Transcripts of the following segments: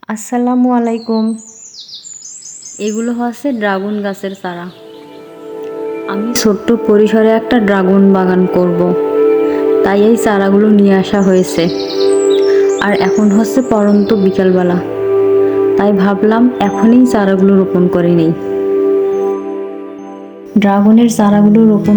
আসসালামু আলাইকুম। এগুলো হচ্ছে ড্রাগন গাছের চারা। আমি ছোট্ট পরিসরে একটা ড্রাগন বাগান করব, তাই এই চারাগুলো নিয়ে আসা হয়েছে। আর এখন হচ্ছে পড়ন্ত বিকালবেলা, তাই ভাবলাম এখনই চারাগুলো রোপণ করে নেই। ড্রাগনের চারাগুলো রোপণ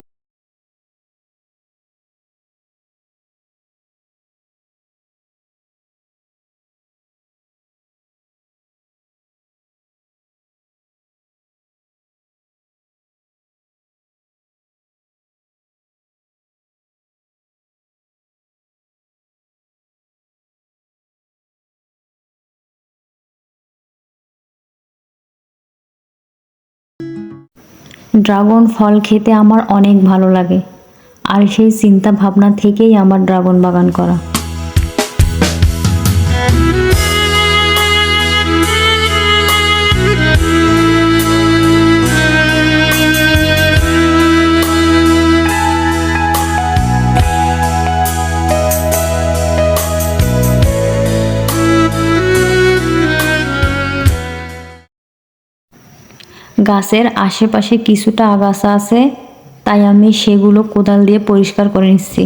ড্রাগন ফল খেতে আমার অনেক ভালো লাগে, আর সেই চিন্তা ভাবনা থেকেই আমার ড্রাগন বাগান করা। গাছের আশেপাশে কিছুটা আগাছা আছে, তাই আমি সেগুলো কোদাল দিয়ে পরিষ্কার করে নিচ্ছি।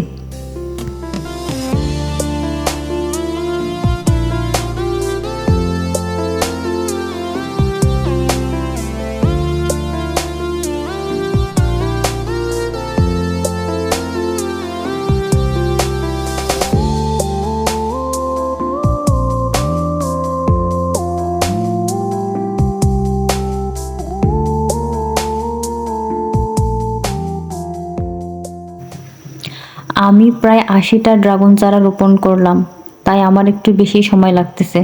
আমি প্রায় ৮০টা ড্রাগন চারা রোপণ করলাম, তাই আমার একটু বেশি সময় লাগতেছে।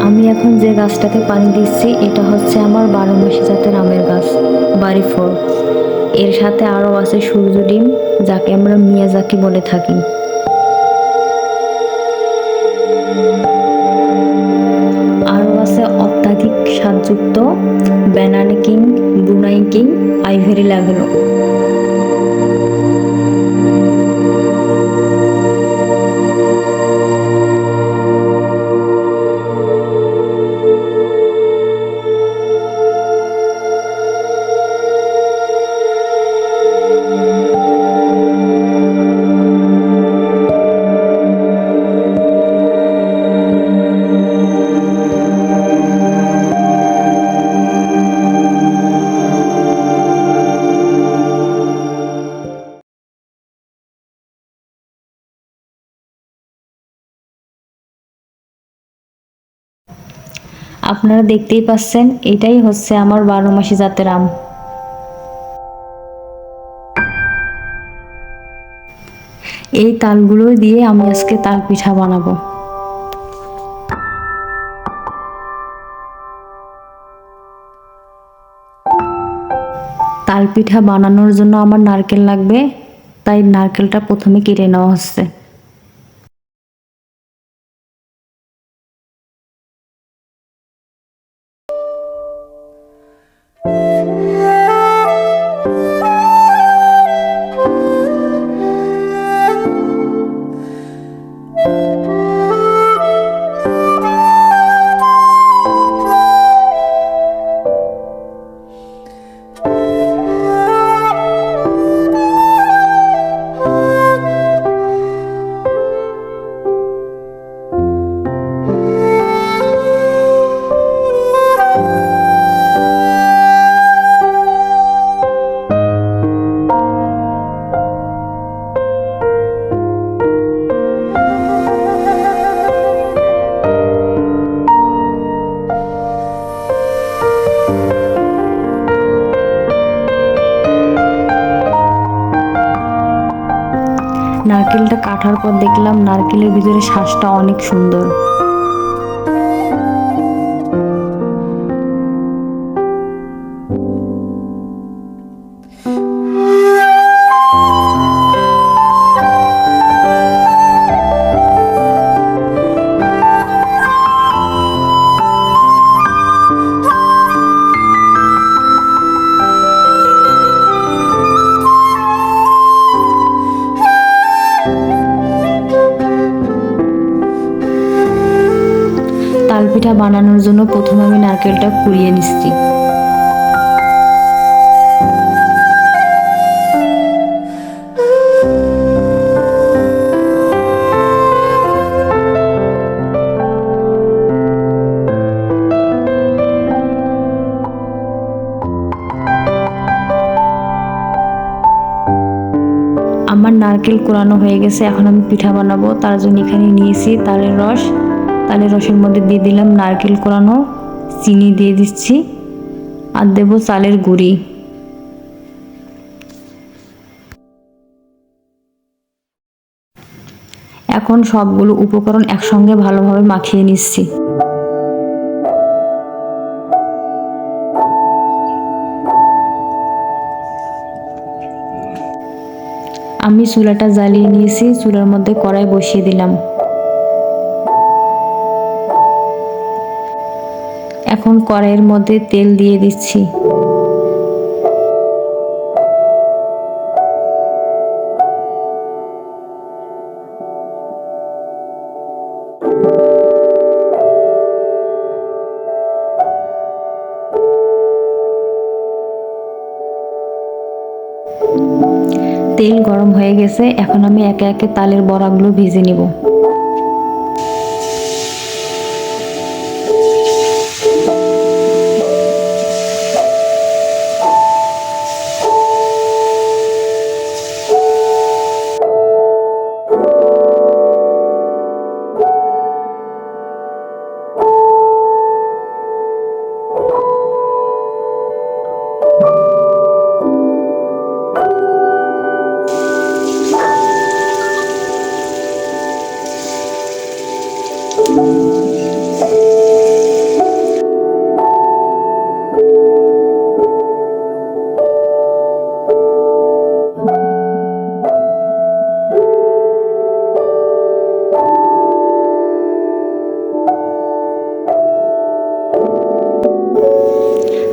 আমি এখন যে গাছটাতে পানি দিচ্ছি এটা হচ্ছে আমার ১২ মাসি জাতের আমের গাছ, বাড়ি ফোর। এর সাথে আরও আছে সূর্য ডিম, যাকে আমরা মিয়াজাকি বলে থাকি। আরও আছে অত্যাধিক স্বাদযুক্ত banana king, Brunei king, ivory ল্যাভেলো। আপনারা দেখতেই পাচ্ছেন, এটাই হচ্ছে আমার ১২ মাসি জাতের আম। এই তালগুলো দিয়ে আমি আজকে তাল পিঠা বানাবো। তাল পিঠা বানানোর জন্য আমার নারকেল লাগবে, তাই নারকেলটা প্রথমে কেটে নেওয়া হচ্ছে। নারকেলটা কাটার পর দেখলাম নারকেলের ভিতরে শ্বাসটা অনেক সুন্দর। পিঠা বানানোর জন্য প্রথমে আমি নারকেলটা কুড়িয়ে নিচ্ছি। আমার নারকেল কোরানো হয়ে গেছে, এখন আমি পিঠা বানাবো। তার জন্য এখানে নিয়েছি তালের রস। তালের রসের মধ্যে দিয়ে দিলাম নারকেল কোরানো, চিনি দিয়ে দিচ্ছি, আর দেব চালের গুঁড়ি। এখন সবগুলো উপকরণ একসঙ্গে ভালোভাবে মাখিয়ে নিচ্ছি। আমি চুলাটা জ্বালিয়ে নিয়েছি, চুলার মধ্যে কড়াই বসিয়ে দিলাম। এখন কড়াইয়ের মধ্যে তেল দিয়ে দিচ্ছি। তেল গরম হয়ে গেছে, এখন আমি একে একে তালের বড়াগুলো ভেজে নেব।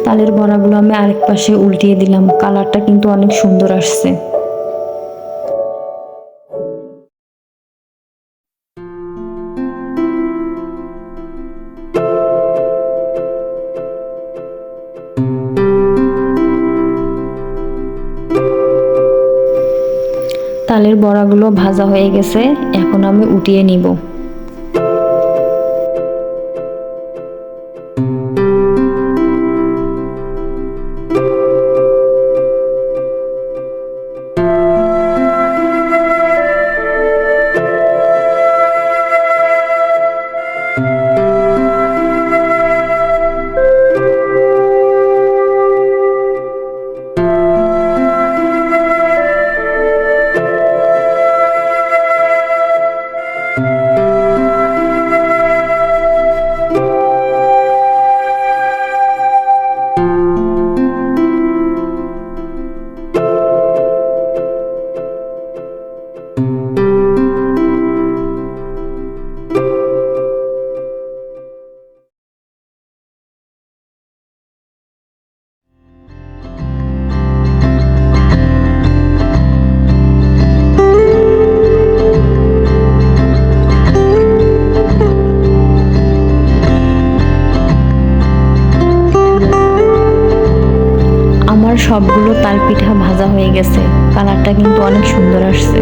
তালের বড়াগুলো আমি আরেক পাশে উল্টিয়ে দিলাম, কালারটা কিন্তু অনেক সুন্দর আসছে। তালের বড়াগুলো ভাজা হয়ে গেছে, এখন আমি উঠিয়ে নিব। সবগুলো তাল পিঠা ভাজা হয়ে গেছে, কালারটা কিন্তু অনেক সুন্দর আসছে।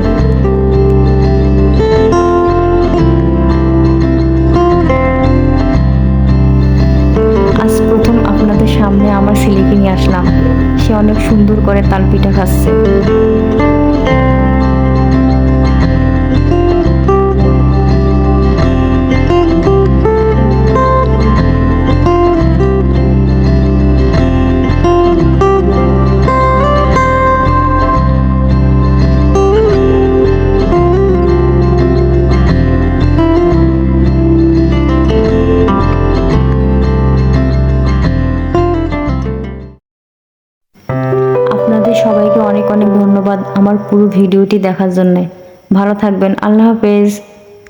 আজ প্রথম আপনাদের সামনে আমার ছেলেকে নিয়ে আসলাম, সে অনেক সুন্দর করে তাল পিঠা খাচ্ছে। সবাইকে অনেক অনেক ধন্যবাদ আমার পুরো ভিডিওটি দেখার জন্য। ভালো থাকবেন। আল্লাহ হাফেজ।